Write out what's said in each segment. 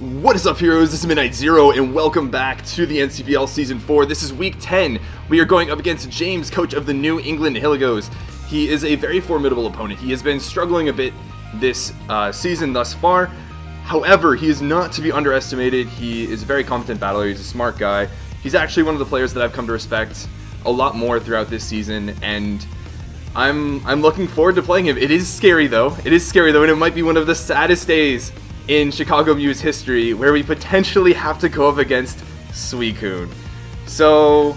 What is up, heroes? This is Midnight Zero, and welcome back to the NCPL Season 4. This is Week 10. We are going up against James, coach of the New England Nihilegos. He is a very formidable opponent. He has been struggling a bit this season thus far. However, he is not to be underestimated. He is a very competent battler. He's a smart guy. He's actually one of the players that I've come to respect a lot more throughout this season, and I'm looking forward to playing him. It is scary, though. And it might be one of the saddest days in Chicago Muse history, where we potentially have to go up against Suicune. So,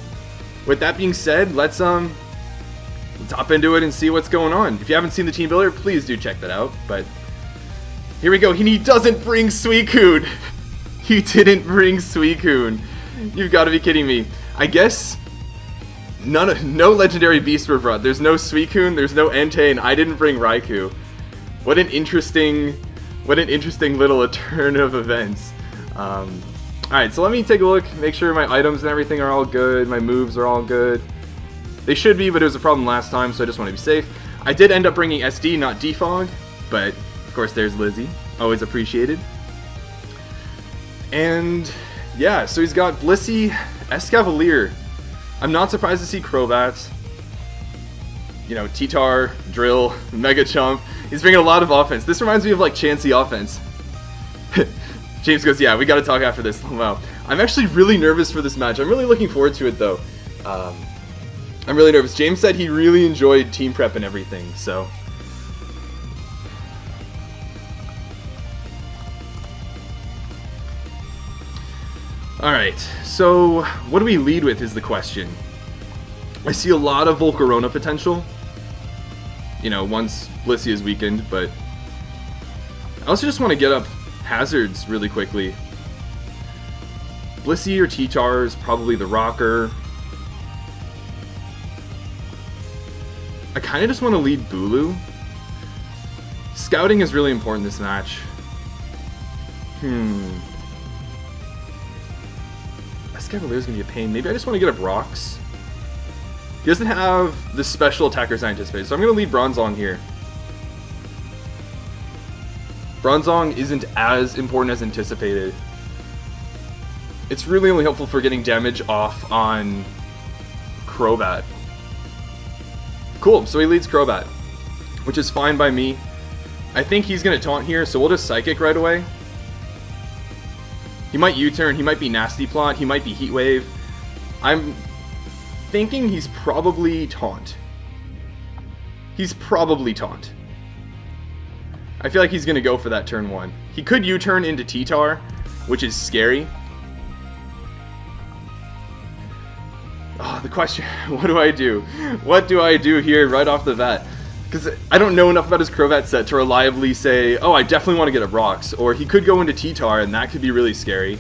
with that being said, let's hop into it and see what's going on. If you haven't seen the team builder, please do check that out. But here we go. He doesn't bring Suicune. He didn't bring Suicune. You've got to be kidding me. I guess no legendary beasts were brought. There's no Suicune. There's no Entei, and I didn't bring Raikou. What an interesting little turn of events. Alright, so let me take a look, make sure my items and everything are all good, my moves are all good. They should be, but it was a problem last time, so I just want to be safe. I did end up bringing SD, not Defog, but of course there's Lizzie, always appreciated. And yeah, so he's got Blissey, Escavalier. I'm not surprised to see Crobat. You know, T-Tar, Drill, Mega Chump. He's bringing a lot of offense. This reminds me of like Chansey offense. James goes, yeah, we gotta talk after this. Wow. I'm actually really nervous for this match. I'm really looking forward to it though. I'm really nervous. James said he really enjoyed team prep and everything, so. Alright, so what do we lead with is the question. I see a lot of Volcarona potential. You know, once Blissey is weakened, but I also just want to get up hazards really quickly. Blissey or T-Tar is probably the rocker. I kind of just want to lead Bulu. Scouting is really important this match. Escavalier's gonna be a pain. Maybe I just want to get up rocks. He doesn't have the special attackers I anticipated, so I'm going to lead Bronzong here. Bronzong isn't as important as anticipated. It's really only helpful for getting damage off on Crobat. Cool, so he leads Crobat, which is fine by me. I think he's going to taunt here, so we'll just Psychic right away. He might U-turn, he might be Nasty Plot, he might be Heat Wave. I'm thinking he's probably Taunt. He's probably Taunt. I feel like he's going to go for that turn 1. He could U-turn into T-Tar, which is scary. Oh, the question, what do I do? What do I do here right off the bat? Because I don't know enough about his Crobat set to reliably say, oh, I definitely want to get a Rocks. Or he could go into T-Tar, and that could be really scary.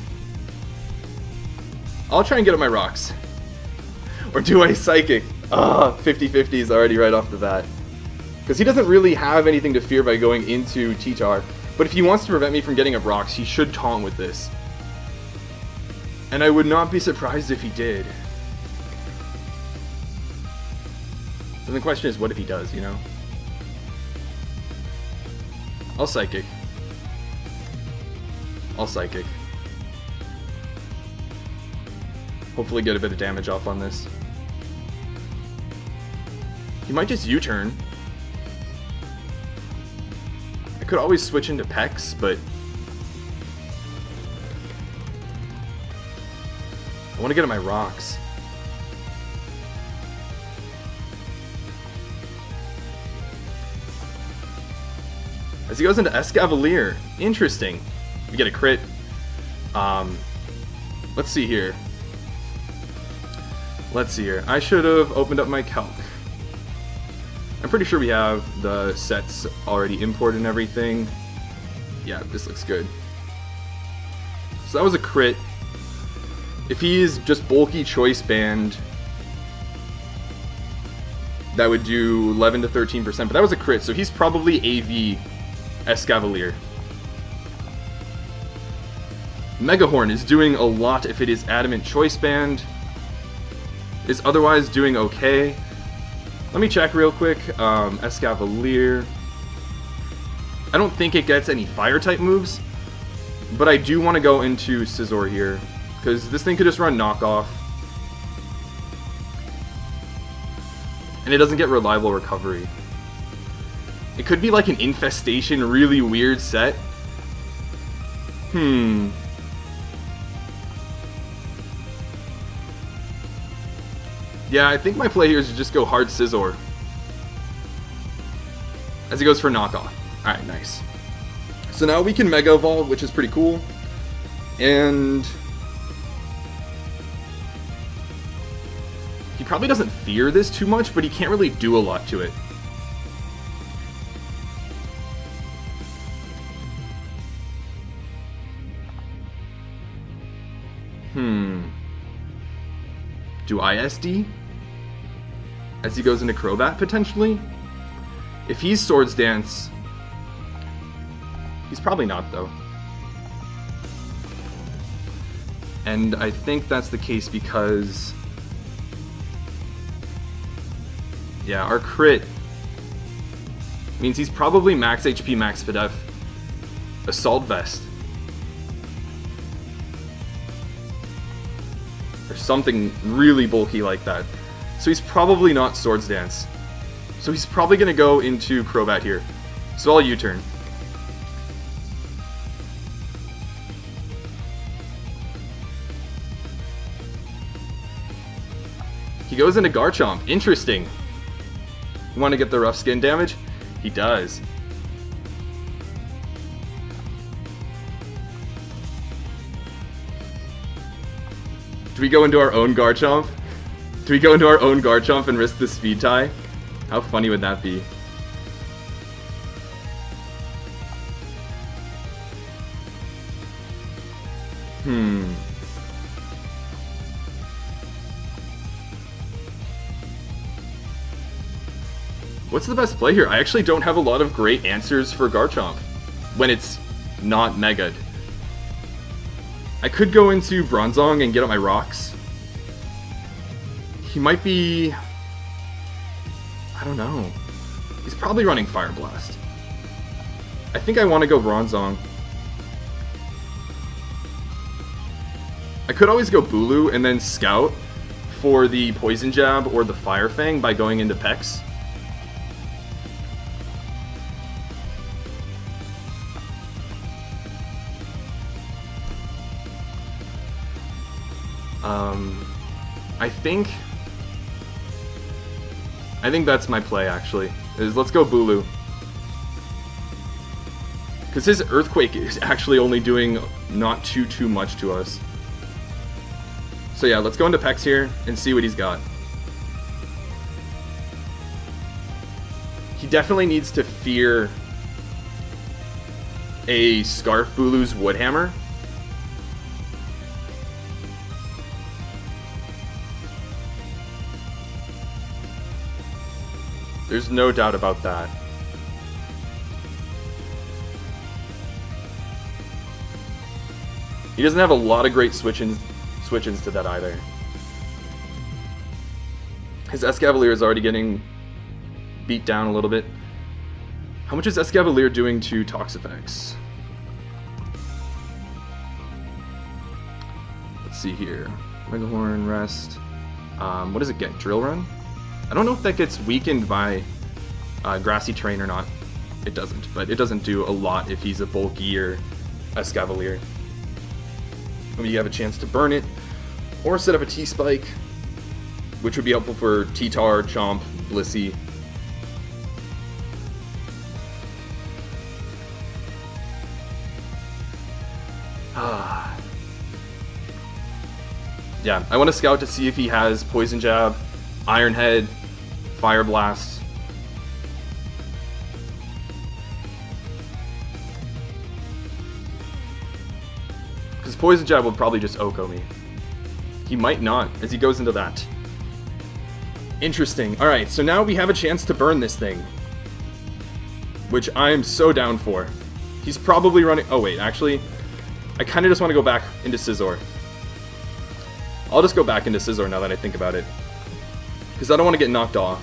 I'll try and get up my Rocks. Or do I Psychic? 50-50s already right off the bat. Because he doesn't really have anything to fear by going into T-Tar. But if he wants to prevent me from getting up rocks, he should taunt with this. And I would not be surprised if he did. And the question is, what if he does, you know? I'll Psychic. Hopefully get a bit of damage off on this. He might just U-turn. I could always switch into Pex, but I want to get at my rocks. As he goes into Escavalier. Interesting. We get a crit. Let's see here. I should have opened up my calc. I'm pretty sure we have the sets already imported and everything. Yeah, this looks good. So that was a crit. If he is just bulky choice band, that would do 11 to 13%, but that was a crit, so he's probably AV Escavalier. Megahorn is doing a lot if it is Adamant Choice Band. Is otherwise doing okay. Let me check real quick. Escavalier. I don't think it gets any fire type moves, But I do want to go into Scizor here, because this thing could just run knockoff. And it doesn't get reliable recovery. It could be like an infestation, really weird set. Yeah, I think my play here is to just go hard Scizor. As he goes for knockoff. Alright, nice. So now we can Mega Evolve, which is pretty cool. And he probably doesn't fear this too much, but he can't really do a lot to it. Do I SD? As he goes into Crobat, potentially? If he's Swords Dance... He's probably not, though. And I think that's the case because... Yeah, our crit means he's probably max HP, max Pidef. Assault Vest. Or something really bulky like that. So he's probably not Swords Dance. So he's probably going to go into Crobat here. So I'll U-turn. He goes into Garchomp. Interesting. You want to get the rough skin damage? He does. Do we go into our own Garchomp? Do we go into our own Garchomp and risk the speed tie? How funny would that be? What's the best play here? I actually don't have a lot of great answers for Garchomp when it's not Mega'd. I could go into Bronzong and get up my rocks. He might be... I don't know. He's probably running Fire Blast. I think I want to go Bronzong. I could always go Bulu and then Scout for the Poison Jab or the Fire Fang by going into Pex. I think that's my play, actually, is let's go Bulu. Because his Earthquake is actually only doing not too much to us. So yeah, let's go into Pex here and see what he's got. He definitely needs to fear a Scarf Bulu's Woodhammer. There's no doubt about that. He doesn't have a lot of great switch-ins to that either. His Escavalier is already getting beat down a little bit. How much is Escavalier doing to Toxapex? Let's see here. Megahorn, Rest. What does it get? Drill Run? I don't know if that gets weakened by Grassy Terrain or not. It doesn't, but it doesn't do a lot if he's a bulkier Escavalier. Maybe you have a chance to burn it, or set up a T-Spike, which would be helpful for T-Tar, Chomp, Blissey. Yeah, I want to scout to see if he has Poison Jab, Iron Head, Fire Blast. Because Poison Jab would probably just Oko me. He might not, as he goes into that. Interesting. Alright, so now we have a chance to burn this thing. Which I am so down for. He's probably running... Oh wait, actually, I kind of just want to go back into Scizor. I'll just go back into Scizor now that I think about it. Because I don't want to get knocked off.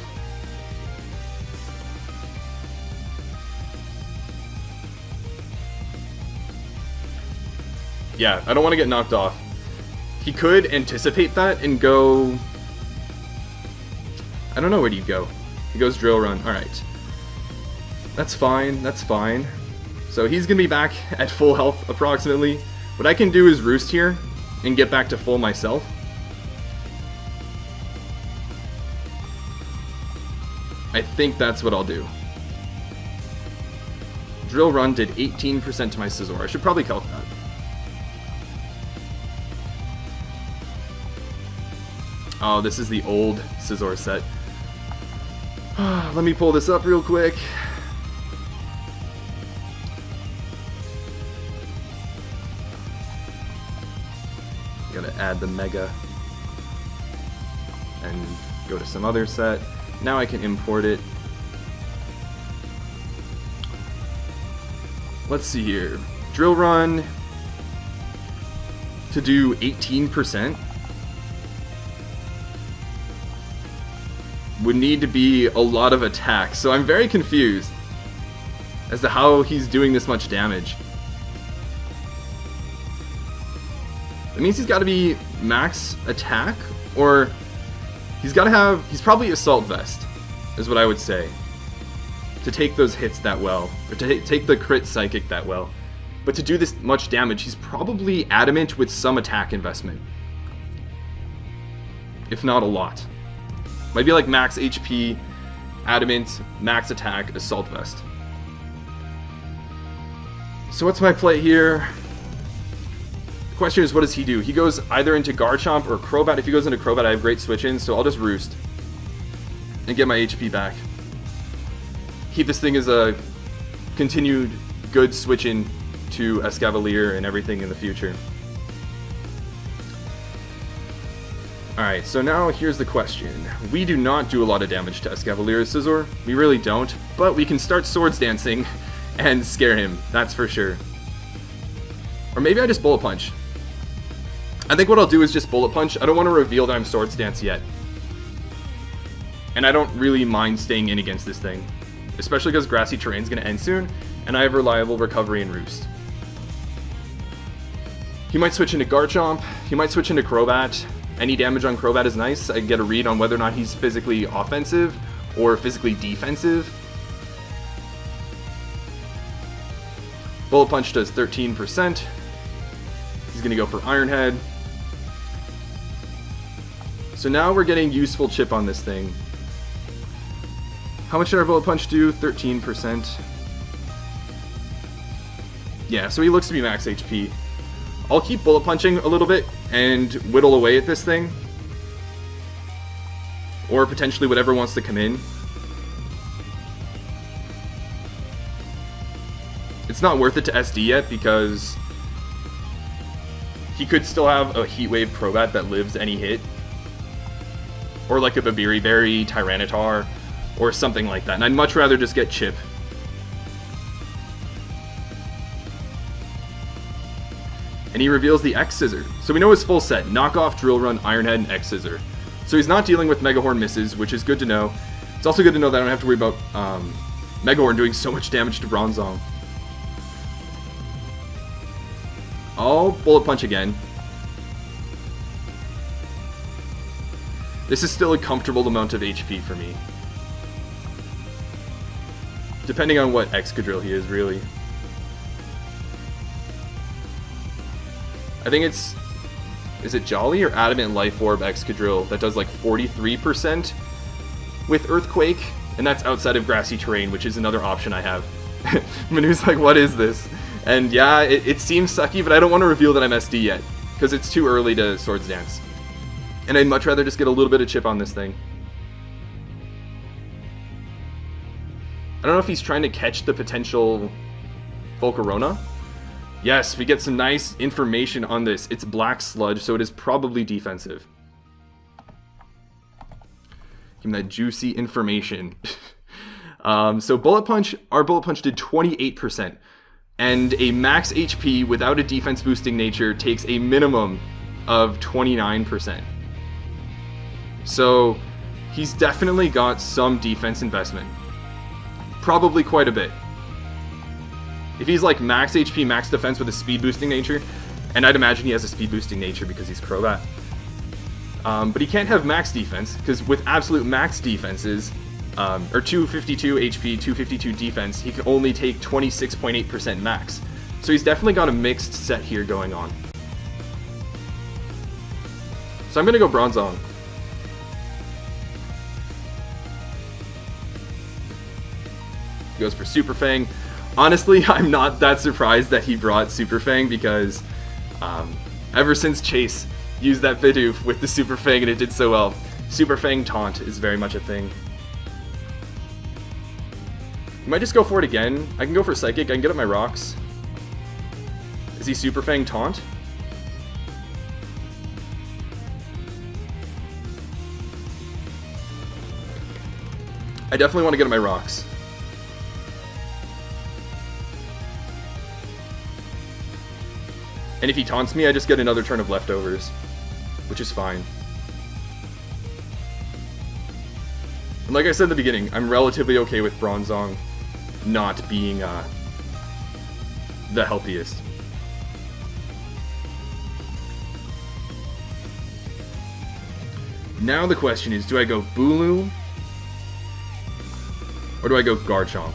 Yeah, I don't want to get knocked off. He could anticipate that and go... I don't know where he'd go. He goes drill run. Alright. That's fine, that's fine. So he's going to be back at full health, approximately. What I can do is roost here and get back to full myself. I think that's what I'll do. Drill run did 18% to my Scizor. I should probably calc that. Oh, this is the old Scizor set. Let me pull this up real quick. Gotta add the Mega and go to some other set. Now I can import it. Let's see here. Drill run to do 18% would need to be a lot of attack. So I'm very confused as to how he's doing this much damage. That means he's got to be max attack, or he's got to have... He's probably Assault Vest, is what I would say, to take those hits that well, or to take the crit Psychic that well. But to do this much damage, he's probably Adamant with some attack investment. If not a lot. Might be like max HP, Adamant, max attack, Assault Vest. So what's my play here? The question is, what does he do? He goes either into Garchomp or Crobat. If he goes into Crobat, I have great switch-ins, so I'll just Roost and get my HP back. Keep this thing as a continued good switch-in to Escavalier and everything in the future. Alright, so now here's the question. We do not do a lot of damage to Escavalier's Scizor. We really don't, but we can start Swords Dancing and scare him, that's for sure. Or maybe I just Bullet Punch. I think what I'll do is just Bullet Punch. I don't want to reveal that I'm Swords Dance yet. And I don't really mind staying in against this thing. Especially because Grassy Terrain's going to end soon, and I have reliable Recovery and Roost. He might switch into Garchomp, he might switch into Crobat. Any damage on Crobat is nice. I can get a read on whether or not he's physically offensive or physically defensive. Bullet Punch does 13%. He's going to go for Iron Head. So now we're getting useful chip on this thing. How much did our Bullet Punch do? 13%. Yeah, so he looks to be max HP. I'll keep Bullet Punching a little bit and whittle away at this thing. Or potentially whatever wants to come in. It's not worth it to SD yet because he could still have a Heat Wave Crobat that lives any hit. Or like a Babiri Berry, Tyranitar, or something like that. And I'd much rather just get Chip. And he reveals the X Scissor. So we know his full set: Knock Off, Drill Run, Iron Head, and X Scissor. So he's not dealing with Mega Horn misses, which is good to know. It's also good to know that I don't have to worry about Mega Horn doing so much damage to Bronzong. I'll Bullet Punch again. This is still a comfortable amount of HP for me. Depending on what Excadrill he is, really. I think it's... Is it Jolly or Adamant Life Orb Excadrill that does like 43% with Earthquake? And that's outside of Grassy Terrain, which is another option I have. Manu's like, what is this? And yeah, it seems sucky, but I don't want to reveal that I'm SD yet, because it's too early to Swords Dance. And I'd much rather just get a little bit of chip on this thing. I don't know if he's trying to catch the potential Volcarona. Yes, we get some nice information on this. It's Black Sludge, so it is probably defensive. Give him that juicy information. So Bullet Punch, our Bullet Punch did 28%. And a max HP without a defense boosting nature takes a minimum of 29%. So he's definitely got some defense investment. Probably quite a bit. If he's like max HP, max defense with a speed boosting nature, And I'd imagine he has a speed boosting nature because he's Crobat. But he can't have max defense, because with absolute max defenses, or 252 HP, 252 defense, he can only take 26.8% max. So he's definitely got a mixed set here going on. So I'm going to go Bronzong. He goes for Super Fang. Honestly, I'm not that surprised that he brought Super Fang because ever since Chase used that Bidoof with the Super Fang and it did so well, Super Fang Taunt is very much a thing. I might just go for it again. I can go for Psychic. I can get up my rocks. Is he Super Fang Taunt? I definitely want to get up my rocks. And if he taunts me, I just get another turn of leftovers, which is fine. And like I said at the beginning, I'm relatively okay with Bronzong not being the healthiest. Now the question is, do I go Bulu or do I go Garchomp?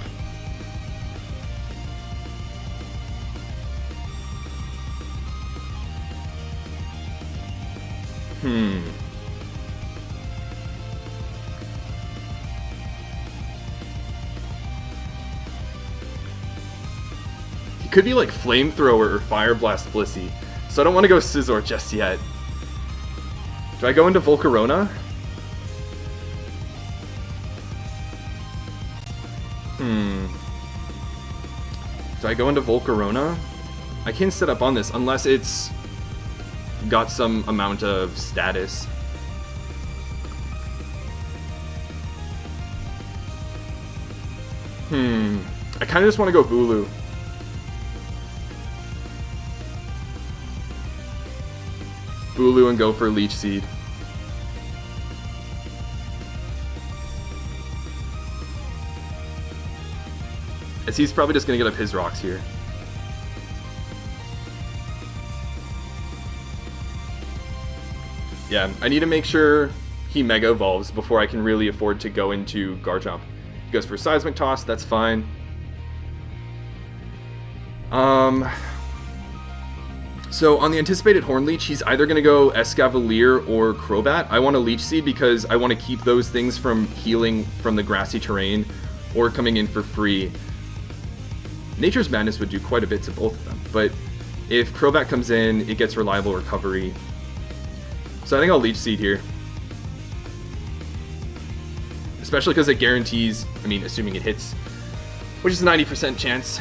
He could be like Flamethrower or Fire Blast Blissey, so I don't want to go Scizor just yet. Do I go into Volcarona? Do I go into Volcarona? I can set up on this unless it's got some amount of status. I kind of just want to go Bulu. Bulu and go for Leech Seed. As he's probably just going to get up his rocks here. Yeah, I need to make sure he Mega Evolves before I can really afford to go into Garchomp. He goes for Seismic Toss, that's fine. So on the anticipated Horn Leech, he's either going to go Escavalier or Crobat. I want a Leech Seed because I want to keep those things from healing from the grassy terrain or coming in for free. Nature's Madness would do quite a bit to both of them, but if Crobat comes in, it gets reliable recovery. So I think I'll Leech Seed here. Especially because it guarantees, I mean, assuming it hits, which is a 90% chance,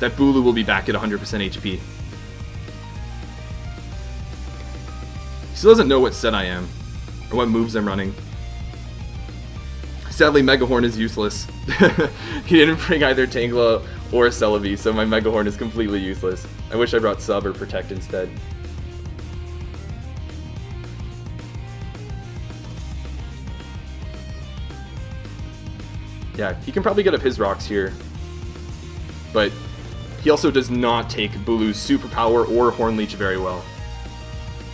that Bulu will be back at 100% HP. He still doesn't know what set I am, or what moves I'm running. Sadly, Megahorn is useless. He didn't bring either Tangela or Celebi, so my Megahorn is completely useless. I wish I brought Sub or Protect instead. Yeah, he can probably get up his rocks here. But he also does not take Bulu's Superpower or Horn Leech very well.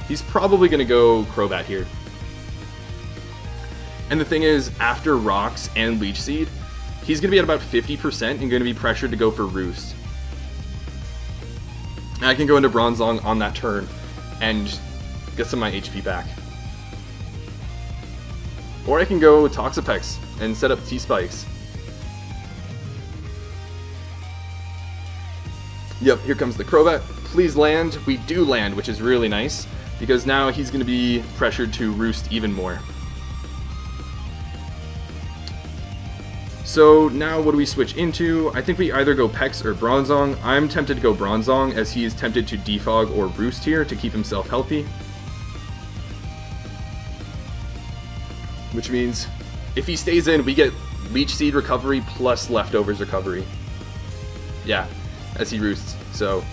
He's probably going to go Crobat here. And the thing is, after Rocks and Leech Seed, he's going to be at about 50% and going to be pressured to go for Roost. And I can go into Bronzong on that turn and get some of my HP back. Or I can go Toxapex and set up T-Spikes. Yep, here comes the Crobat. Please land. We do land, which is really nice, because now he's going to be pressured to Roost even more. So now what do we switch into? I think we either go Pex or Bronzong. I'm tempted to go Bronzong, as he is tempted to Defog or Roost here to keep himself healthy. Which means if he stays in, we get Leech Seed recovery plus Leftovers recovery. Yeah, as he roosts. So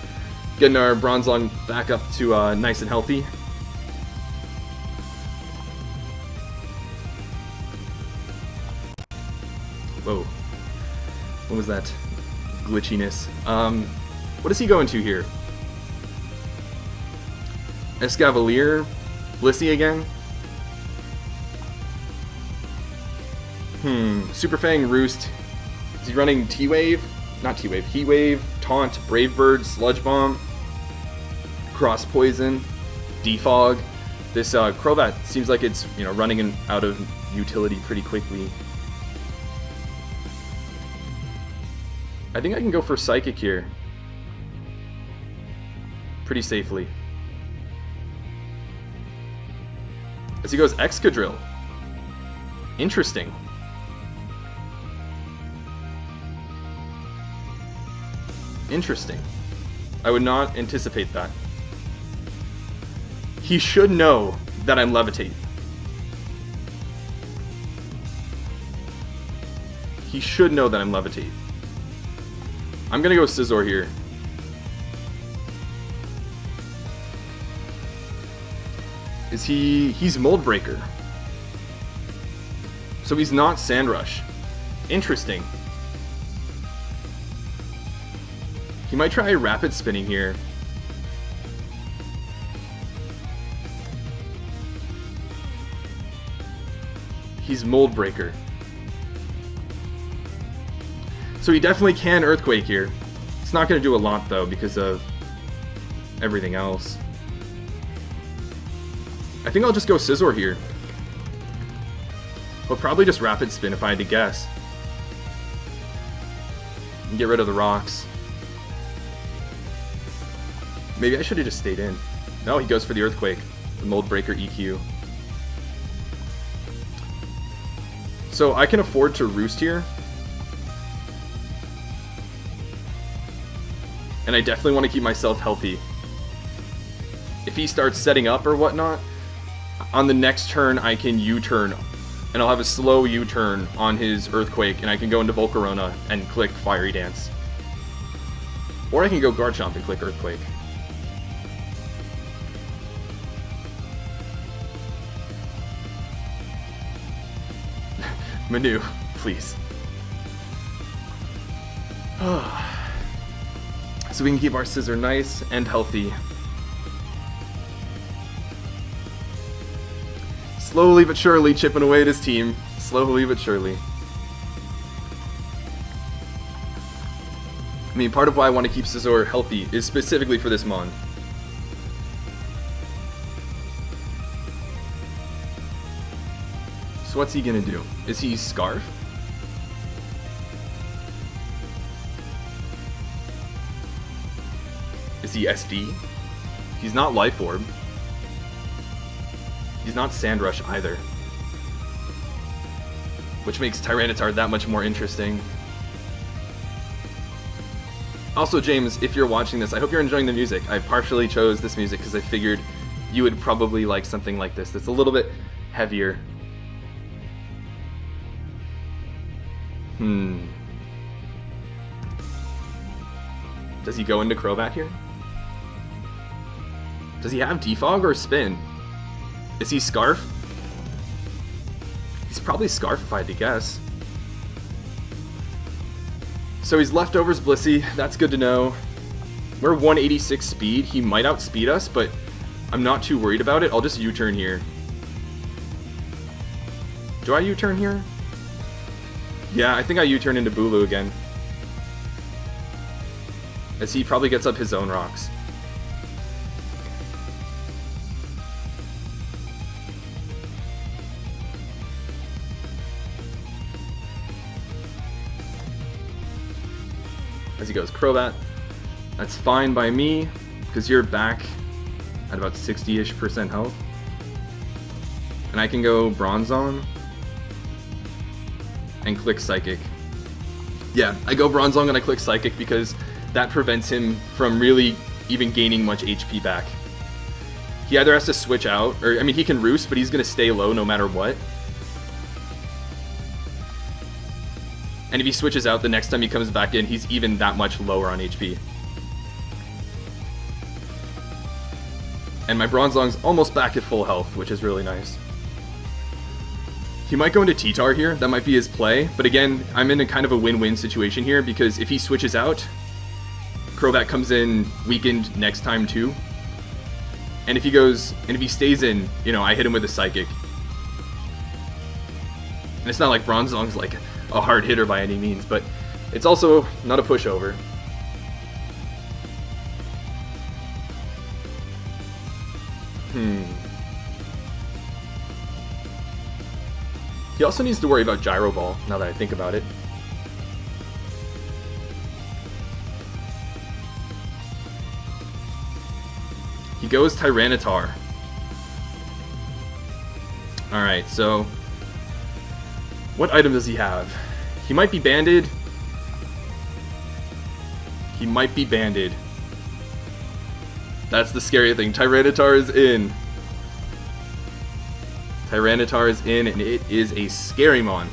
getting our Bronzong back up to nice and healthy. Whoa. What was that glitchiness? What does he go into here? Escavalier, Blissey again. Super Fang, Roost. Is he running T-Wave? Not T-Wave, Heat Wave, Taunt, Brave Bird, Sludge Bomb, Cross Poison, Defog. This Crobat seems like it's, you know, running out of utility pretty quickly. I think I can go for Psychic here. Pretty safely. As he goes Excadrill. Interesting. Interesting. I would not anticipate that. He should know that I'm Levitate. He should know that I'm Levitate. I'm gonna go Scizor here. Is he's Mold Breaker. So he's not Sand Rush. Interesting. He might try Rapid Spinning here. He's Mold Breaker. So he definitely can Earthquake here. It's not going to do a lot though because of everything else. I think I'll just go Scizor here. But probably just Rapid Spin if I had to guess. And get rid of the rocks. Maybe I should have just stayed in. No, he goes for the Earthquake. The Mold Breaker EQ. So I can afford to Roost here. And I definitely want to keep myself healthy. If he starts setting up or whatnot, on the next turn I can U-turn. And I'll have a slow U-turn on his Earthquake, and I can go into Volcarona and click Fiery Dance. Or I can go Garchomp and click Earthquake. Manu, please. So we can keep our Scizor nice and healthy. Slowly but surely chipping away at his team. Slowly but surely. I mean, part of why I want to keep Scizor healthy is specifically for this Mon. So what's he gonna do? Is he Scarf? Is he SD? He's not Life Orb. He's not Sand Rush either. Which makes Tyranitar that much more interesting. Also, James, if you're watching this, I hope you're enjoying the music. I partially chose this music because I figured you would probably like something like this that's a little bit heavier. Does he go into Crobat here? Does he have Defog or Spin? Is he Scarf? He's probably Scarf if I had to guess. So he's Leftovers Blissey, that's good to know. We're 186 speed, he might outspeed us, but I'm not too worried about it. I'll just U-turn here. Do I U-turn here? Yeah, I think I U-turn into Bulu again. As he probably gets up his own rocks. As he goes Crobat. That's fine by me, because you're back at about 60-ish% health. And I can go Bronzong and click Psychic. Yeah, I go Bronzong and I click Psychic because that prevents him from really even gaining much HP back. He either has to switch out, or I mean he can Roost, but he's going to stay low no matter what. And if he switches out, the next time he comes back in, he's even that much lower on HP. And my Bronzong's almost back at full health, which is really nice. He might go into T-Tar here, that might be his play, but again, I'm in a kind of a win-win situation here, because if he switches out, Crobat comes in weakened next time too. And if he stays in, you know, I hit him with a Psychic. And it's not like Bronzong's like a hard hitter by any means, but it's also not a pushover. He also needs to worry about Gyro Ball, now that I think about it. He goes Tyranitar. Alright, so what item does he have? He might be banded. He might be banded. That's the scary thing. Tyranitar is in. Tyranitar is in, and it is a Scarymon.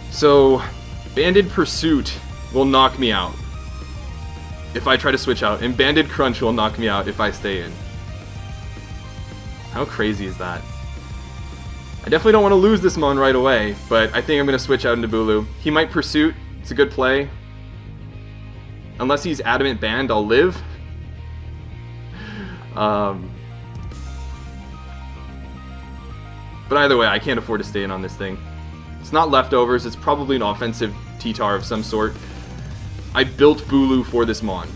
So, Banded Pursuit will knock me out if I try to switch out, and Banded Crunch will knock me out if I stay in. How crazy is that? I definitely don't want to lose this Mon right away, but I think I'm going to switch out into Bulu. He might Pursuit. It's a good play. Unless he's Adamant Banned, I'll live. But either way, I can't afford to stay in on this thing. It's not leftovers, it's probably an offensive T-Tar of some sort. I built Bulu for this Mon.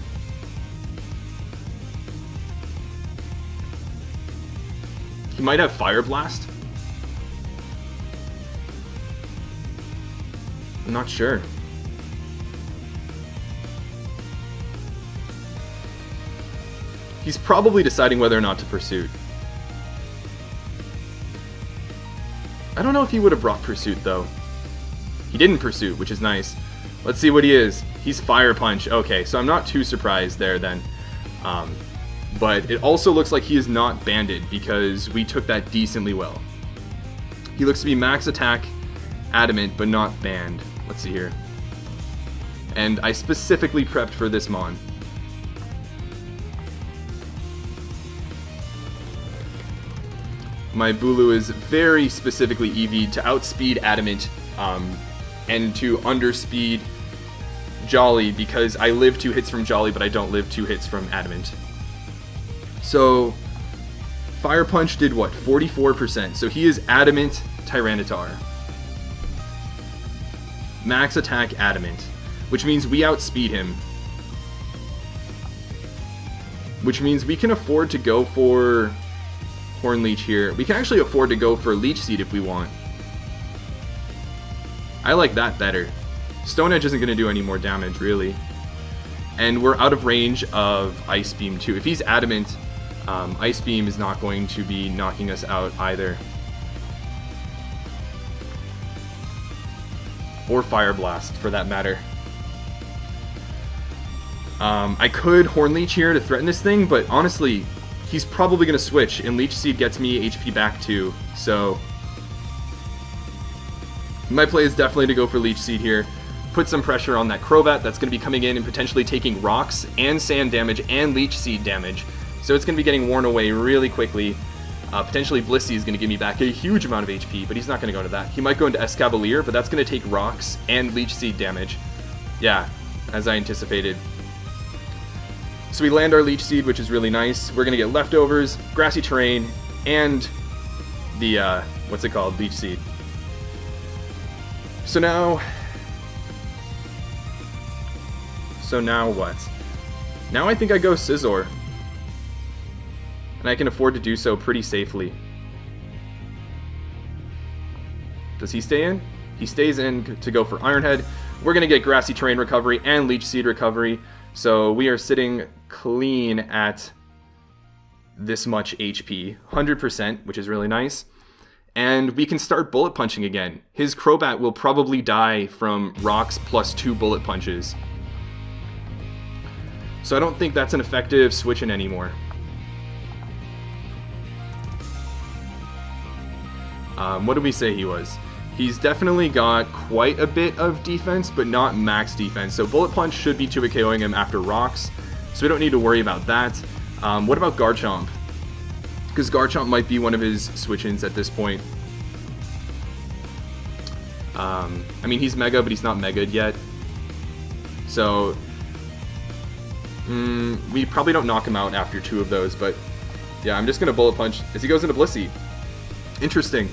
He might have Fire Blast. I'm not sure. He's probably deciding whether or not to Pursuit. I don't know if he would have brought Pursuit, though. He didn't Pursuit, which is nice. Let's see what he is. He's Fire Punch. Okay, so I'm not too surprised there, then. But it also looks like he is not banded, because we took that decently well. He looks to be Max Attack, Adamant, but not banned. Let's see here. And I specifically prepped for this Mon. My Bulu is very specifically EV'd to outspeed Adamant and to underspeed Jolly, because I live 2 hits from Jolly, but I don't live 2 hits from Adamant. So, Fire Punch did what? 44%. So he is Adamant Tyranitar. Max Attack Adamant, which means we outspeed him. Which means we can afford to go for Horn Leech here. We can actually afford to go for Leech Seed if we want. I like that better. Stone Edge isn't going to do any more damage, really. And we're out of range of Ice Beam, too. If he's Adamant, Ice Beam is not going to be knocking us out either. Or Fire Blast, for that matter. I could Horn Leech here to threaten this thing, but honestly, he's probably going to switch, and Leech Seed gets me HP back too, so my play is definitely to go for Leech Seed here, put some pressure on that Crobat that's going to be coming in and potentially taking Rocks and Sand damage and Leech Seed damage, so it's going to be getting worn away really quickly. Potentially Blissey is going to give me back a huge amount of HP, but he's not going to go into that. He might go into Escavalier, but that's going to take Rocks and Leech Seed damage. Yeah, as I anticipated. So we land our Leech Seed, which is really nice. We're going to get Leftovers, Grassy Terrain, and the, what's it called? Leech Seed. So now what? Now I think I go Scizor. And I can afford to do so pretty safely. Does he stay in? He stays in to go for Iron Head. We're going to get Grassy Terrain recovery and Leech Seed recovery. So we are sitting clean at this much HP. 100%, which is really nice. And we can start Bullet Punching again. His Crobat will probably die from Rocks plus 2 Bullet Punches. So I don't think that's an effective switch-in anymore. What did we say he was? He's definitely got quite a bit of defense, but not max defense. So Bullet Punch should be 2-hit KOing him after Rocks, so we don't need to worry about that. What about Garchomp? Because Garchomp might be one of his switch-ins at this point. I mean, he's Mega, but he's not Mega'd yet. So We probably don't knock him out after 2 of those, but yeah, I'm just going to Bullet Punch as he goes into Blissey. Interesting.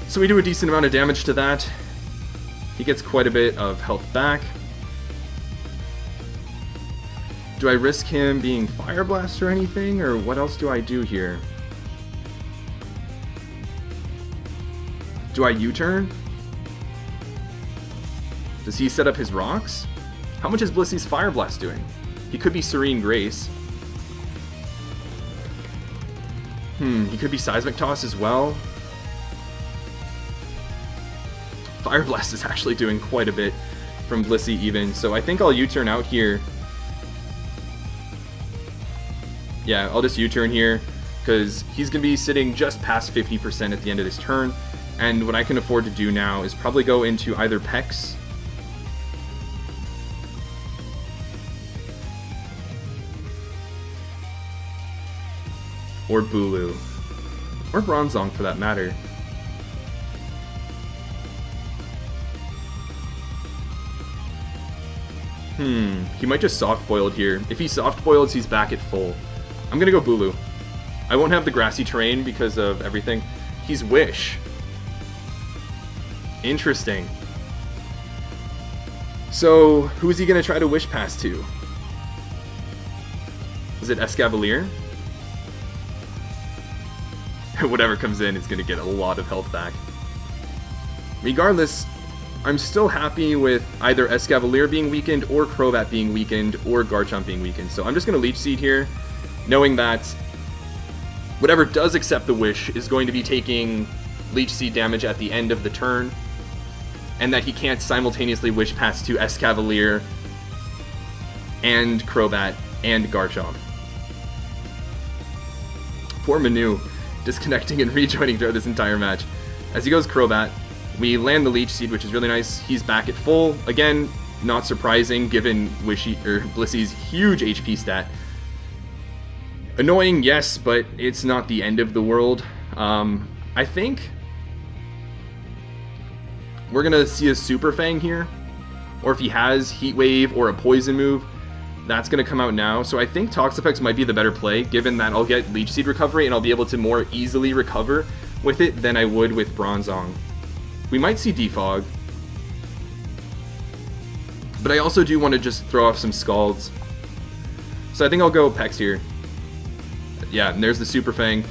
So we do a decent amount of damage to that. He gets quite a bit of health back. Do I risk him being Fire Blast or anything, or what else do I do here? Do I U-turn? Does he set up his rocks? How much is Blissey's Fire Blast doing? He could be Serene Grace. He could be Seismic Toss as well. Fire Blast is actually doing quite a bit from Blissey even, so I think I'll U-turn out here. Yeah, I'll just U-turn here, because he's going to be sitting just past 50% at the end of this turn, and what I can afford to do now is probably go into either Pex or Bulu, or Bronzong for that matter. He might just soft-boiled here. If he soft-boils, he's back at full. I'm gonna go Bulu. I won't have the grassy terrain because of everything. He's Wish. Interesting. So, who is he gonna try to Wish Pass to? Is it Escavalier? Whatever comes in is gonna get a lot of health back. Regardless, I'm still happy with either Escavalier being weakened, or Crobat being weakened, or Garchomp being weakened. So I'm just going to Leech Seed here, knowing that whatever does accept the Wish is going to be taking Leech Seed damage at the end of the turn, and that he can't simultaneously Wish Pass to Escavalier and Crobat and Garchomp. Poor Manu, disconnecting and rejoining throughout this entire match. As he goes Crobat, we land the Leech Seed, which is really nice. He's back at full. Again, not surprising given Blissey's huge HP stat. Annoying, yes, but it's not the end of the world. I think we're going to see a Super Fang here. Or if he has Heat Wave or a Poison move, that's going to come out now. So I think Toxapex might be the better play, given that I'll get Leech Seed recovery and I'll be able to more easily recover with it than I would with Bronzong. We might see Defog, but I also do want to just throw off some Scalds. So I think I'll go Pex here. Yeah, and there's the Super Fang,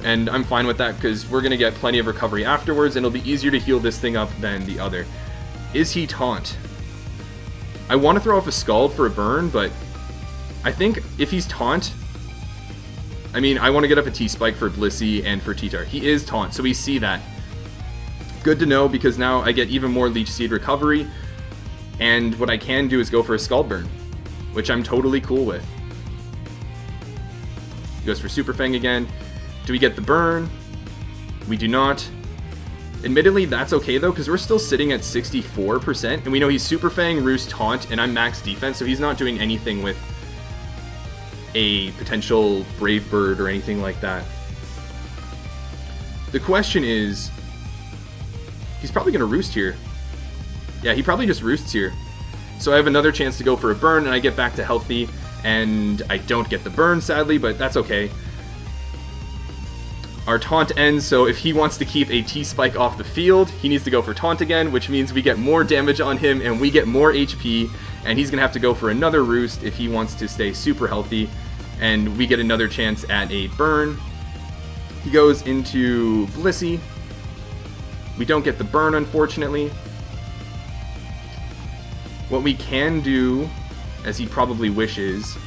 and I'm fine with that because we're going to get plenty of recovery afterwards, and it'll be easier to heal this thing up than the other. Is he Taunt? I want to throw off a Scald for a burn, but I think if he's Taunt, I mean, I want to get up a T-Spike for Blissey and for T-Tar. He is Taunt, so we see that. Good to know, because now I get even more Leech Seed recovery, and what I can do is go for a Scald Burn, which I'm totally cool with. He goes for Super Fang again. Do we get the burn? We do not. Admittedly, that's okay though, because we're still sitting at 64%, and we know he's Super Fang, Roost, Taunt, and I'm max defense, so he's not doing anything with a potential Brave Bird or anything like that. The question is, he's probably going to Roost here. Yeah, he probably just Roosts here. So I have another chance to go for a burn, and I get back to healthy, and I don't get the burn, sadly, but that's okay. Our Taunt ends, so if he wants to keep a T-Spike off the field, he needs to go for Taunt again, which means we get more damage on him, and we get more HP, and he's going to have to go for another Roost if he wants to stay super healthy, and we get another chance at a burn. He goes into Blissey. We don't get the burn, unfortunately. What we can do, as he probably wishes...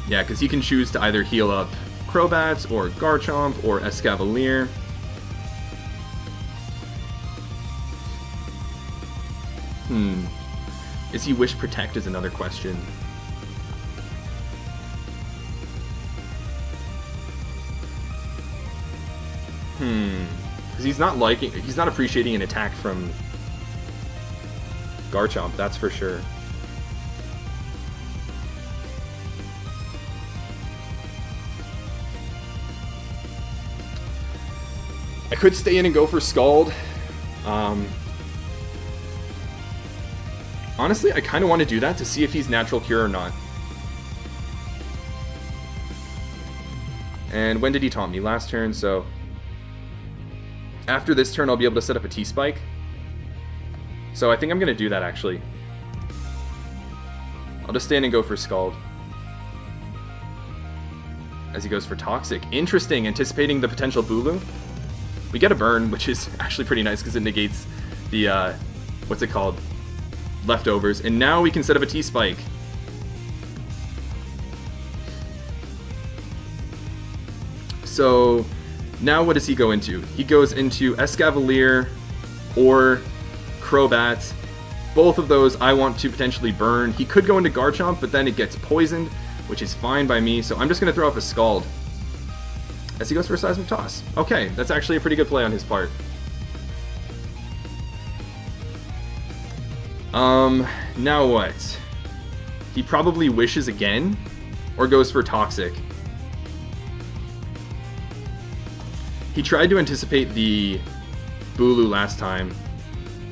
Yeah, because he can choose to either heal up Crobat, or Garchomp, or Escavalier. Is he Wish Protect is another question. Because he's not appreciating an attack from Garchomp, that's for sure. I could stay in and go for Scald, Honestly, I kind of want to do that to see if he's Natural Cure or not. And when did he taunt me? Last turn, so... After this turn, I'll be able to set up a T-Spike. So I think I'm going to do that, actually. I'll just stand and go for Scald. As he goes for Toxic. Interesting, anticipating the potential Bulu. We get a burn, which is actually pretty nice because it negates the, what's it called? Leftovers. And now we can set up a T-Spike. So, now what does he go into? He goes into Escavalier or Crobat. Both of those I want to potentially burn. He could go into Garchomp, but then it gets poisoned, which is fine by me. So I'm just going to throw off a Scald as he goes for a Seismic Toss. Okay, that's actually a pretty good play on his part. Now what? He probably wishes again, or goes for Toxic. He tried to anticipate the Bulu last time.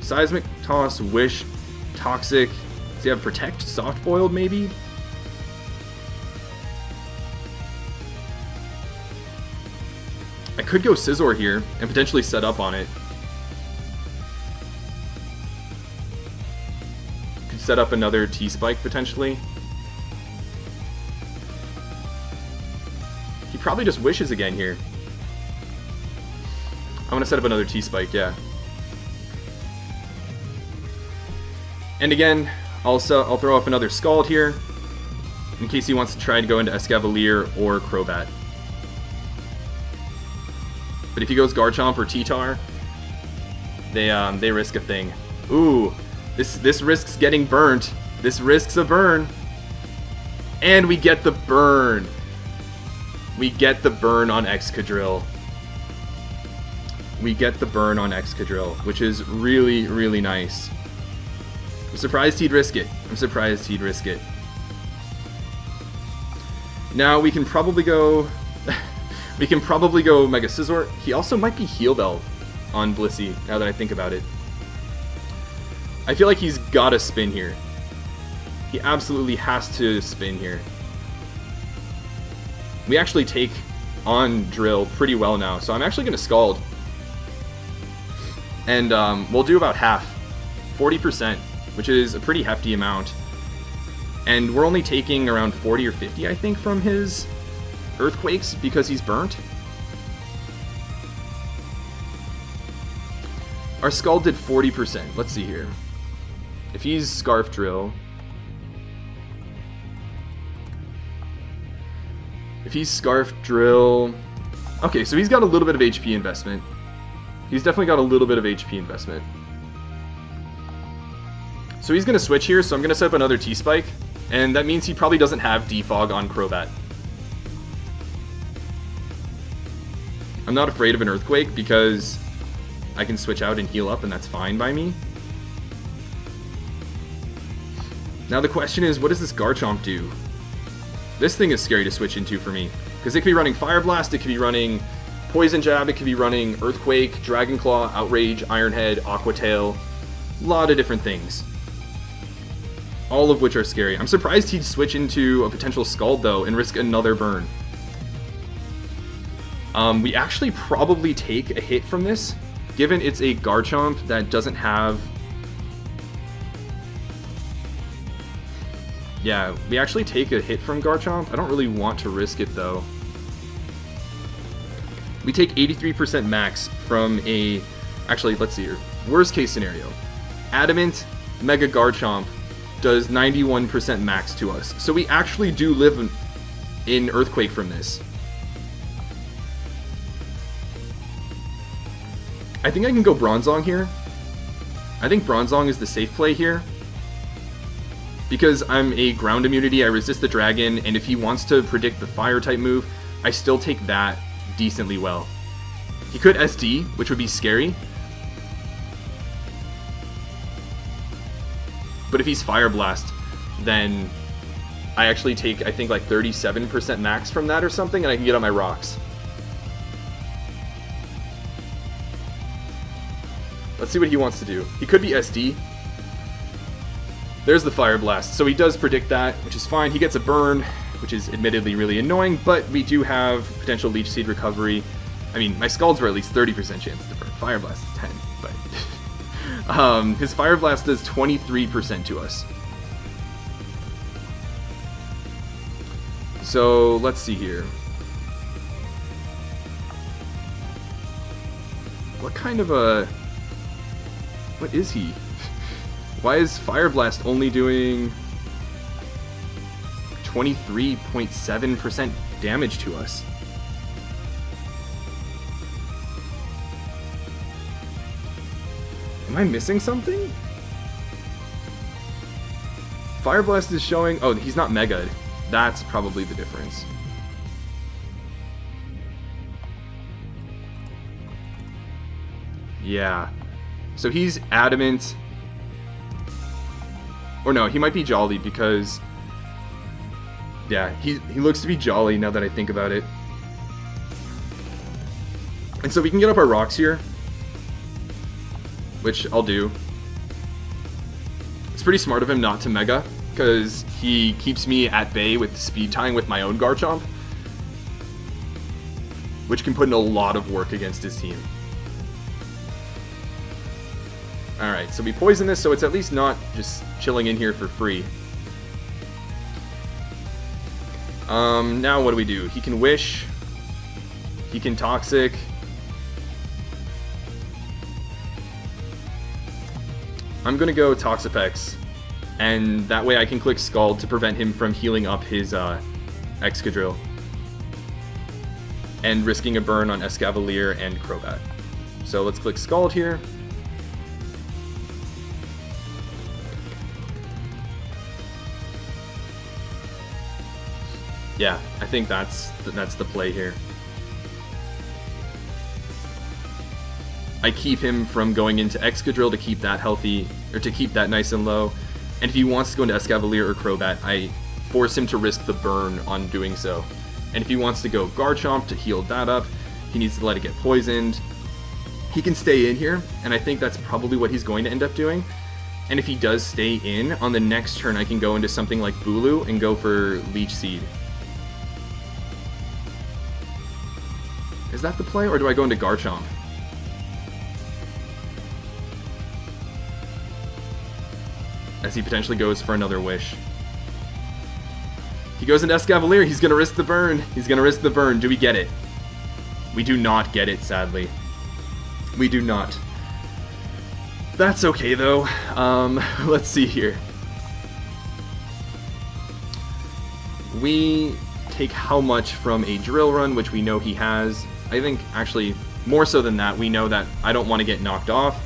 Seismic Toss, Wish, Toxic. Does he have Protect? Soft Boiled, maybe? I could go Scizor here and potentially set up on it. Could set up another T-Spike potentially. He probably just Wishes again here. I want to set up another T-Spike, yeah. And again, also I'll throw off another Scald here in case he wants to try to go into Escavalier or Crobat. But if he goes Garchomp or T-Tar, they risk a thing. Ooh, this risks getting burnt. This risks a burn. And we get the burn. We get the burn on Excadrill. We get the burn on Excadrill, which is really, really nice. I'm surprised he'd risk it. I'm surprised he'd risk it. Now we can probably go... we can probably go Mega Scizor. He also might be Heal Bell on Blissey, now that I think about it. I feel like he's gotta spin here. He absolutely has to spin here. We actually take on Drill pretty well now, so I'm actually going to Scald. And we'll do about half. 40%, which is a pretty hefty amount. And we're only taking around 40 or 50, I think, from his Earthquakes because he's burnt. Our Scald did 40%. Let's see here. If he's Scarf Drill... If he's Scarf Drill... Okay, so he's got a little bit of HP investment. He's definitely got a little bit of HP investment. So he's going to switch here, so I'm going to set up another T-Spike. And that means he probably doesn't have Defog on Crobat. I'm not afraid of an Earthquake because I can switch out and heal up, and that's fine by me. Now the question is, what does this Garchomp do? This thing is scary to switch into for me, because it could be running Fire Blast, it could be running Poison Jab, it could be running Earthquake, Dragon Claw, Outrage, Iron Head, Aqua Tail, a lot of different things. All of which are scary. I'm surprised he'd switch into a potential Scald though and risk another burn. We actually probably take a hit from this, given it's a Garchomp that doesn't have... Yeah, we actually take a hit from Garchomp. I don't really want to risk it, though. We take 83% max from a... Actually, let's see here. Worst case scenario. Adamant Mega Garchomp does 91% max to us. So we actually do live in Earthquake from this. I think I can go Bronzong here. I think Bronzong is the safe play here. Because I'm a ground immunity, I resist the dragon, and if he wants to predict the fire type move, I still take that decently well. He could SD, which would be scary. But if he's Fire Blast, then I actually take, I think, like 37% max from that or something, and I can get on my rocks. Let's see what he wants to do. He could be SD. There's the Fire Blast. So he does predict that, which is fine. He gets a burn, which is admittedly really annoying, but we do have potential Leech Seed recovery. I mean, my Scalds were at least 30% chance to burn. Fire Blast is 10, but... his Fire Blast does 23% to us. So, let's see here. What kind of a... What is he? Why is Fire Blast only doing 23.7% damage to us? Am I missing something? Fire Blast is showing... Oh, he's not Mega'd. That's probably the difference. Yeah. So he's Adamant. Or no, he might be Jolly because... Yeah, he looks to be Jolly now that I think about it. And so we can get up our rocks here. Which I'll do. It's pretty smart of him not to Mega, because he keeps me at bay with speed tying with my own Garchomp, which can put in a lot of work against his team. Alright, so we poison this, so it's at least not just chilling in here for free. Now what do? He can Wish. He can Toxic. I'm gonna go Toxapex, and that way I can click Scald to prevent him from healing up his Excadrill. And risking a burn on Escavalier and Crobat. So let's click Scald here. Yeah, I think that's the play here. I keep him from going into Excadrill to keep that healthy, or to keep that nice and low. And if he wants to go into Escavalier or Crobat, I force him to risk the burn on doing so. And if he wants to go Garchomp to heal that up, he needs to let it get poisoned. He can stay in here, and I think that's probably what he's going to end up doing. And if he does stay in, on the next turn I can go into something like Bulu and go for Leech Seed. Is that the play, or do I go into Garchomp? As he potentially goes for another Wish. He goes into Escavalier, he's gonna risk the burn. He's gonna risk the burn. Do we get it? We do not get it, sadly. We do not. That's okay, though. Let's see here. We take how much from a Drill Run, which we know he has. I think, actually, more so than that, we know that I don't want to get knocked off.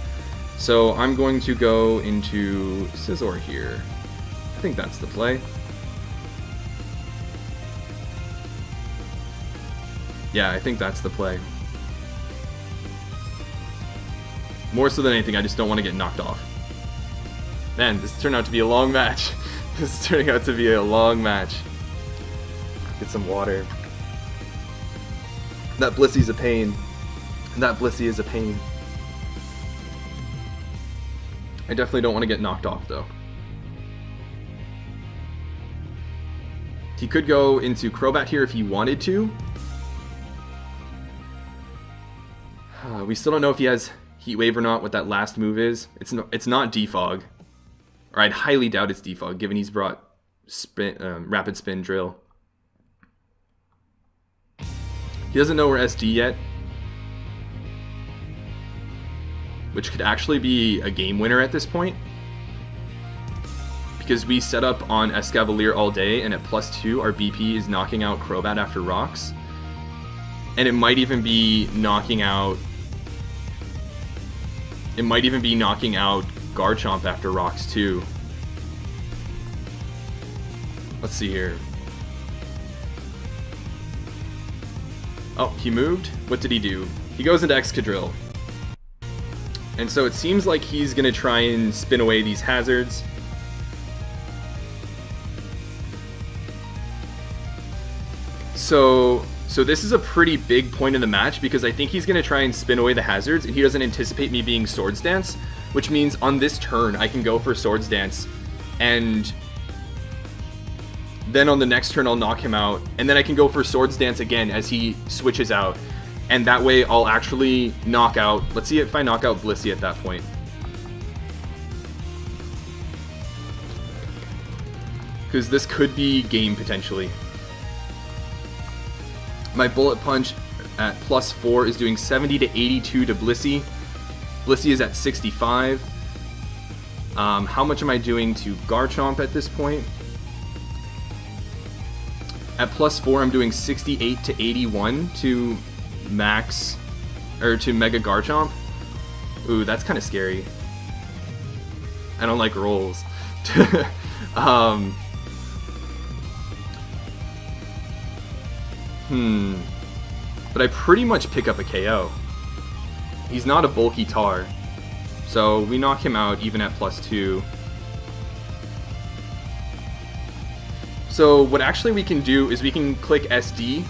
So I'm going to go into Scizor here. I think that's the play. Yeah, I think that's the play. More so than anything, I just don't want to get knocked off. Man, this turned out to be a long match. This is turning out to be a long match. Get some water. That Blissey's a pain. That Blissey is a pain. I definitely don't want to get knocked off, though. He could go into Crobat here if he wanted to. We still don't know if he has Heat Wave or not, what that last move is. It's not Defog. Or I'd highly doubt it's Defog, given he's brought Rapid Spin Drill. He doesn't know we're SD yet. Which could actually be a game winner at this point. Because we set up on Escavalier all day, and at +2, our BP is knocking out Crobat after Rocks. And it might even be knocking out... It might even be knocking out Garchomp after Rocks, too. Let's see here. Oh, he moved? What did he do? He goes into Excadrill. And so it seems like he's going to try and spin away these hazards. So So this is a pretty big point in the match because I think he's going to try and spin away the hazards, and he doesn't anticipate me being Swords Dance, which means on this turn I can go for Swords Dance, and then on the next turn I'll knock him out, and then I can go for Swords Dance again as he switches out, and that way I'll actually knock out. Let's see if I knock out Blissey at that point. Because this could be game potentially. My Bullet Punch at +4 is doing 70 to 82 to Blissey. Blissey is at 65. How much am I doing to Garchomp at this point? At +4, I'm doing 68 to 81 to Max, or to Mega Garchomp. Ooh, that's kind of scary. I don't like rolls. But I pretty much pick up a KO. He's not a bulky tar. So we knock him out even at +2. So what actually we can do is we can click SD,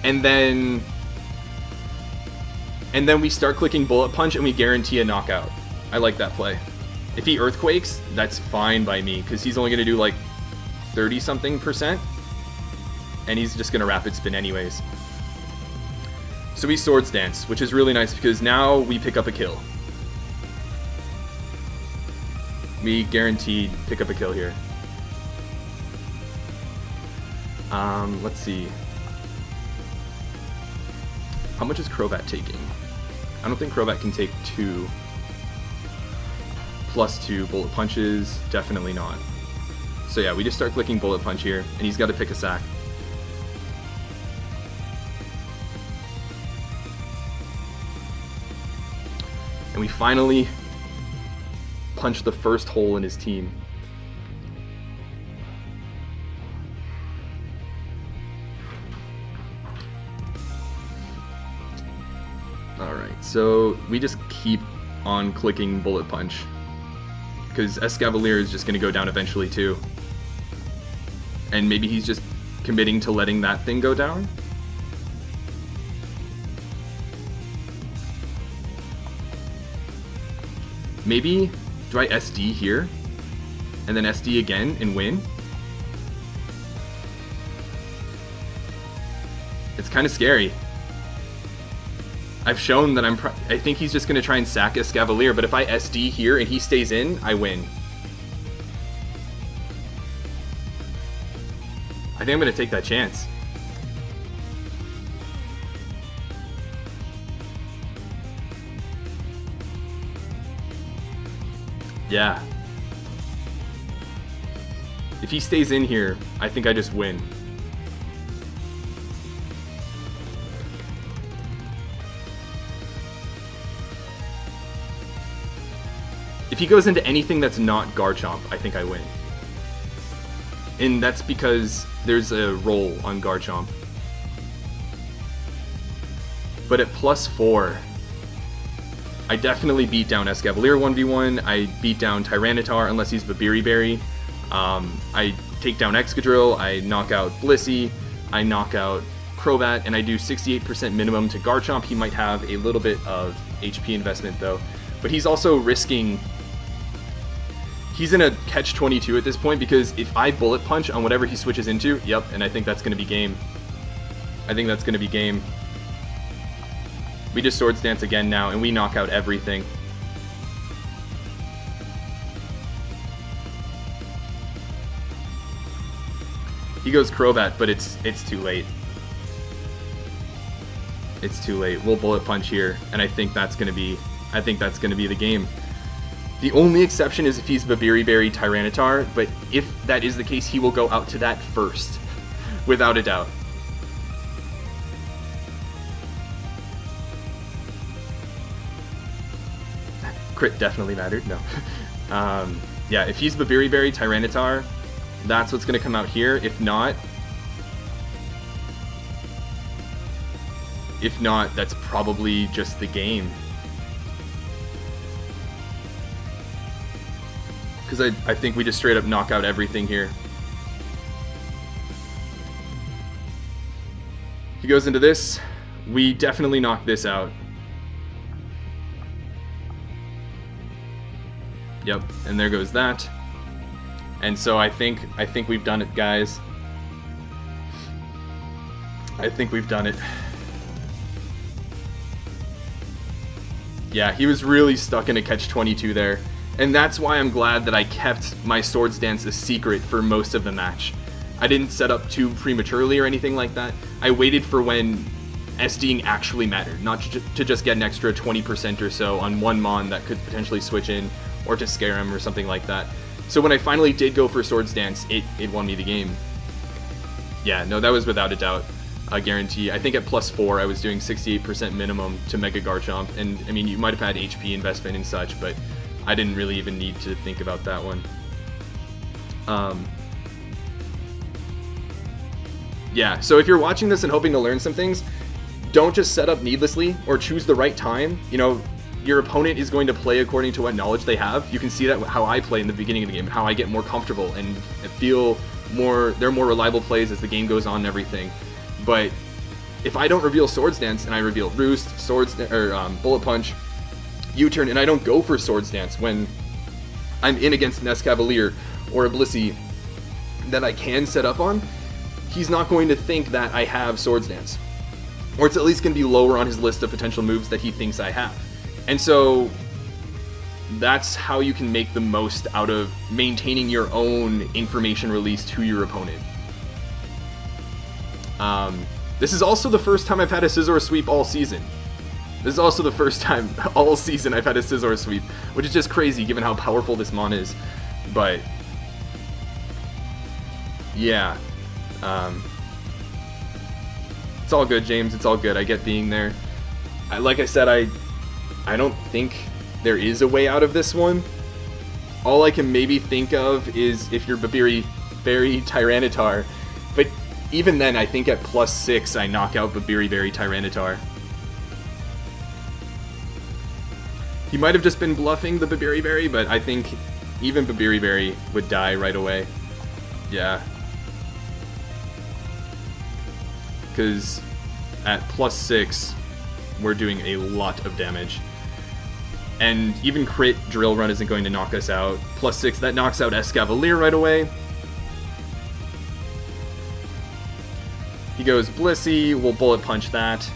and then we start clicking Bullet Punch and we guarantee a knockout. I like that play. If he Earthquakes, that's fine by me, because he's only going to do like 30-something%. And he's just going to Rapid Spin anyways. So we Swords Dance, which is really nice because now we pick up a kill. We guaranteed pick up a kill here. Let's see. How much is Crobat taking? I don't think Crobat can take 2. +2 Bullet Punches. Definitely not. So yeah, we just start clicking Bullet Punch here, and he's got to pick a sack. And we finally punch the first hole in his team. Alright, so we just keep on clicking Bullet Punch, because Escavalier is just going to go down eventually too. And maybe he's just committing to letting that thing go down? Maybe, do I SD here? And then SD again and win? It's kind of scary. I've shown that I think he's just going to try and sack Escavalier, but if I SD here and he stays in, I win. I think I'm going to take that chance. Yeah. If he stays in here, I think I just win. If he goes into anything that's not Garchomp, I think I win. And that's because there's a roll on Garchomp. But at +4, I definitely beat down Escavalier 1v1, I beat down Tyranitar unless he's Babiri Berry, I take down Excadrill, I knock out Blissey, I knock out Crobat, and I do 68% minimum to Garchomp. He might have a little bit of HP investment though, but he's also risking... He's in a catch-22 at this point, because if I Bullet Punch on whatever he switches into, yep, and I think that's going to be game. I think that's going to be game. We just Swords Dance again now, and we knock out everything. He goes Crobat, but it's too late. It's too late. We'll Bullet Punch here, and I think that's gonna be the game. The only exception is if he's Babiri Berry Tyranitar, but if that is the case, he will go out to that first, without a doubt. Crit definitely mattered, no. Yeah, if he's Babiri Berry Tyranitar, that's what's going to come out here. If not, that's probably just the game. Because I think we just straight up knock out everything here. He goes into this. We definitely knock this out. Yep, and there goes that. And so I think we've done it, guys. I think we've done it. Yeah, he was really stuck in a catch-22 there. And that's why I'm glad that I kept my Swords Dance a secret for most of the match. I didn't set up too prematurely or anything like that. I waited for when SDing actually mattered, not to just get an extra 20% or so on one Mon that could potentially switch in, or to scare him or something like that. So when I finally did go for Swords Dance, it won me the game. Yeah, no, that was without a doubt a guarantee. I think at +4 I was doing 68% minimum to Mega Garchomp, and I mean, you might have had HP investment and such, but I didn't really even need to think about that one. Yeah, so if you're watching this and hoping to learn some things, don't just set up needlessly or choose the right time. You know, your opponent is going to play according to what knowledge they have. You can see that how I play in the beginning of the game, how I get more comfortable and feel more, they're more reliable plays as the game goes on and everything. But if I don't reveal Swords Dance and I reveal Roost, Bullet Punch, U-Turn, and I don't go for Swords Dance when I'm in against an Escavalier or a Blissey that I can set up on, he's not going to think that I have Swords Dance. Or it's at least going to be lower on his list of potential moves that he thinks I have. And so that's how you can make the most out of maintaining your own information release to your opponent. This is also the first time I've had a Scizor sweep all season. This is also the first time all season I've had a Scizor sweep, which is just crazy given how powerful this Mon is. But yeah, it's all good, James. It's all good. I get being there. Like I said, I don't think there is a way out of this one. All I can maybe think of is if you're Babiri Berry Tyranitar, but even then, I think at +6 I knock out Babiri Berry Tyranitar. He might have just been bluffing the Babiri Berry, but I think even Babiri Berry would die right away. Yeah. Because at +6, we're doing a lot of damage. And even crit Drill Run isn't going to knock us out. +6, that knocks out Escavalier right away. He goes Blissey, we'll Bullet Punch that,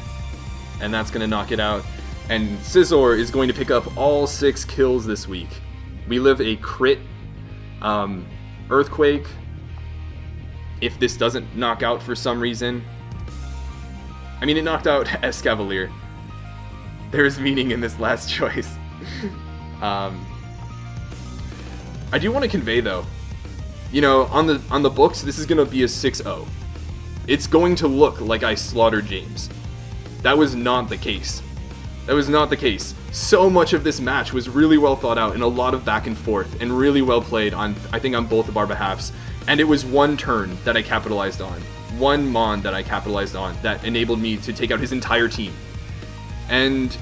and that's going to knock it out. And Scizor is going to pick up all 6 kills this week. We live a crit Earthquake if this doesn't knock out for some reason. I mean, it knocked out Escavalier. There is meaning in this last choice. I do want to convey, though, you know, on the books, this is going to be a 6-0. It's going to look like I slaughtered James. That was not the case. That was not the case. So much of this match was really well thought out and a lot of back and forth and really well played on, I think, on both of our behalfs. And it was one turn that I capitalized on. One Mon that I capitalized on that enabled me to take out his entire team. And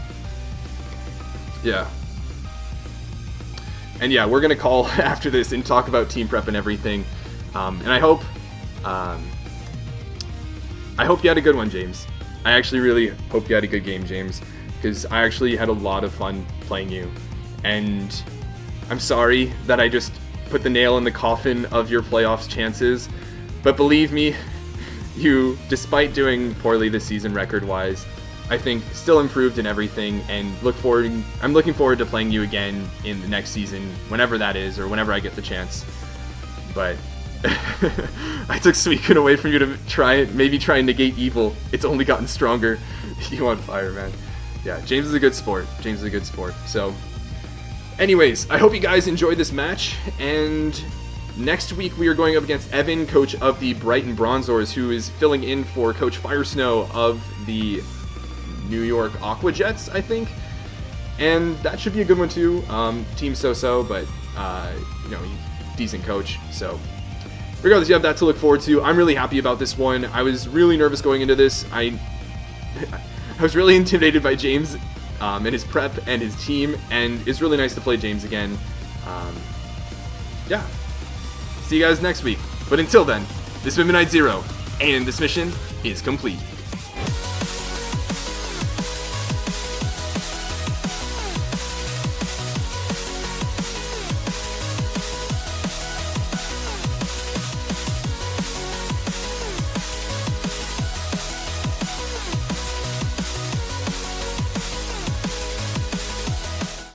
yeah. And yeah, we're going to call after this and talk about team prep and everything. And I hope you had a good one, James. I actually really hope you had a good game, James, because I actually had a lot of fun playing you. And I'm sorry that I just put the nail in the coffin of your playoffs chances. But believe me, you, despite doing poorly this season record-wise, I think still improved in everything, and I'm looking forward to playing you again in the next season, whenever that is, or whenever I get the chance. But I took Suicune away from you to maybe try and negate evil. It's only gotten stronger. You on fire, man. Yeah, James is a good sport. James is a good sport. So, anyways, I hope you guys enjoyed this match, and next week we are going up against Evan, coach of the Brighton Bronzors, who is filling in for Coach Firesnow of the New York Aqua Jets, I think. And that should be a good one too. Team so-so, but you know, decent coach. So regardless, you have that to look forward to. I'm really happy about this one. I was really nervous going into this. I was really intimidated by James and his prep and his team, and it's really nice to play James again. Yeah. See you guys next week. But until then, this has been Midnight Zero, and this mission is complete.